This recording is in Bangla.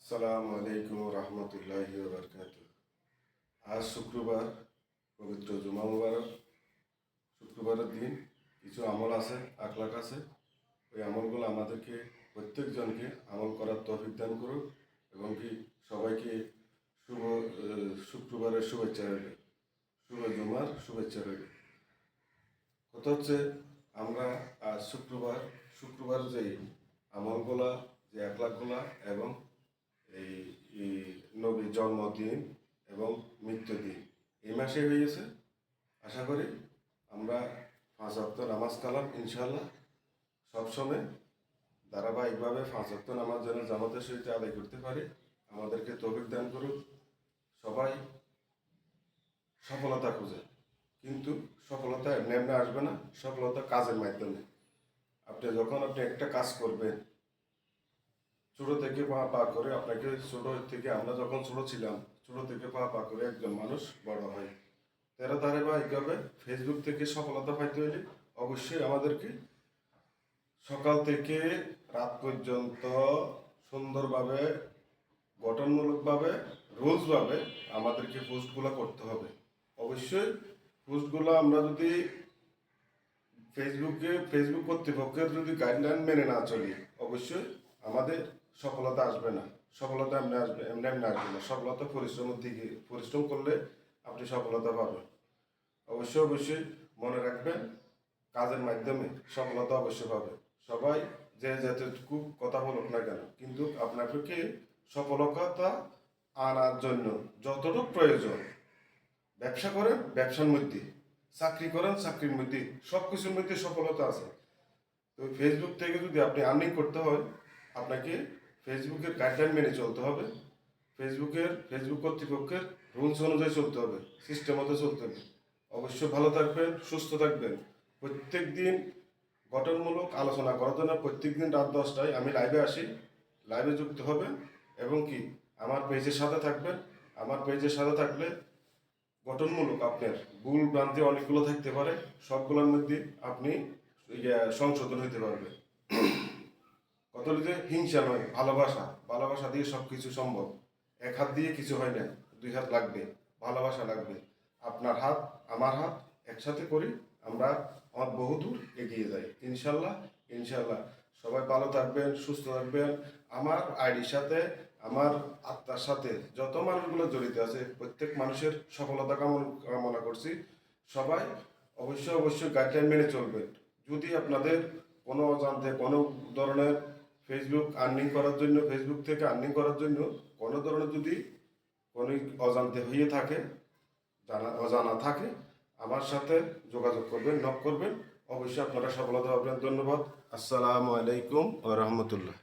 আসসালামু আলাইকুম রহমতুল্লাহি বারকাত। আজ শুক্রবার, পবিত্র জুমা মুবারক। শুক্রবারের দিন কিছু আমল আছে, আখলাক আছে। ওই আমলগুলো আমাদেরকে প্রত্যেকজনকে আমল করার তৌফিক দান করুক এবং কি সবাইকে শুভ শুক্রবারের শুভেচ্ছা রইল, শুভ জুমার শুভেচ্ছা রইল। কথা হচ্ছে আমরা আজ শুক্রবার যে আমলগুলা, যে আখলাকগুলা এবং এই এই নবীর জন্মদিন এবং মৃত্যুদিন এই মাসে হয়ে গেছে। আশা করি আমরা 5 ওয়াক্ত নামাজ কালাম ইনশাল্লাহ সবসময় ধারাবাহিকভাবে 5 ওয়াক্ত নামাজ যেন জামাতের সহিত আদায় করতে পারি। আমাদেরকে তৌফিক দান করুক। সবাই সফলতা খুঁজে, কিন্তু সফলতা এমনি এমনি আসবে না। সফলতা কাজের মাধ্যমে। আপনি একটা কাজ করবেন, ছোট থেকে পা করে আপনাকে, ছোট থেকে আমরা যখন ছোট ছিলাম, ছোট থেকে পা করে একজন মানুষ বড় হয়। তেরো ধারে বা এইভাবে ফেসবুক থেকে সফলতা পাইতে হলে অবশ্যই আমাদেরকে সকাল থেকে রাত পর্যন্ত সুন্দরভাবে, গঠনমূলকভাবে, রুলসভাবে আমাদেরকে পোস্টগুলো করতে হবে। অবশ্যই পোস্টগুলো আমরা যদি ফেসবুক কর্তৃপক্ষের যদি গাইডলাইন মেনে না চলি, অবশ্যই আমাদের সফলতা আসবে না। সফলতা এমনি আসবে, এমনি এমনি আসবে না। সফলতা পরিশ্রমের দিকে, পরিশ্রম করলে আপনি সফলতা পাবেন। অবশ্যই মনে রাখবেন, কাজের মাধ্যমে সফলতা অবশ্যই পাবেন। সবাই যে যতটুকু কথা বলুক না কেন, কিন্তু আপনাকে সফলতা আনার জন্য যতটুকু প্রয়োজন, ব্যবসা করেন ব্যবসার মধ্যে, চাকরি করেন চাকরির মধ্যে, সব কিছুর মধ্যে সফলতা আছে। তো ফেসবুক থেকে যদি আপনি আর্নিং করতে হয়, আপনাকে ফেসবুকের গাইডলাইন মেনে চলতে হবে। ফেসবুক কর্তৃপক্ষের রুলস অনুযায়ী চলতে হবে, সিস্টেম মতো চলতে হবে। অবশ্যই ভালো থাকবেন, সুস্থ থাকবেন। প্রত্যেক দিন গঠনমূলক আলোচনা করার জন্য প্রত্যেক দিন রাত 10টায় আমি লাইভে আসি। লাইভে যুক্ত হবেন এবং কি আমার পেজের সাথে থাকবেন। আমার পেজের সাথে থাকলে গঠনমূলক, আপনার ভুল ভ্রান্তি অনেকগুলো থাকতে পারে, সবগুলোর মধ্যে আপনি সংশোধন হইতে পারবে। কত যে হিংসা নয়, ভালোবাসা। ভালোবাসা দিয়ে সব কিছু সম্ভব। এক হাত দিয়ে কিছু হয় না, 2 হাত লাগবে, ভালোবাসা লাগবে। আপনার হাত আমার হাত একসাথে করি, আমরা বহুদূর এগিয়ে যাই ইনশাল্লাহ। ইনশাল্লাহ সবাই ভালো থাকবেন, সুস্থ থাকবেন। আমার আইডির সাথে, আমার আত্মার সাথে যত মানুষগুলো জড়িত আছে, প্রত্যেক মানুষের সফলতা কামনা করছি। সবাই অবশ্যই গাইডলাইন মেনে চলবেন। যদি আপনাদের কোনো অজান্তে কোনো ধরনের ফেসবুক থেকে আর্নিং করার জন্য কোনো ধরনের যদি কোনো অজান্তে হয়ে থাকে, অজানা থাকে, আমার সাথে যোগাযোগ করবেন, নক করবেন। অবশ্যই আপনারা সফলতা পাবেন। ধন্যবাদ। আসসালামু আলাইকুম ওয়া রাহমাতুল্লাহ।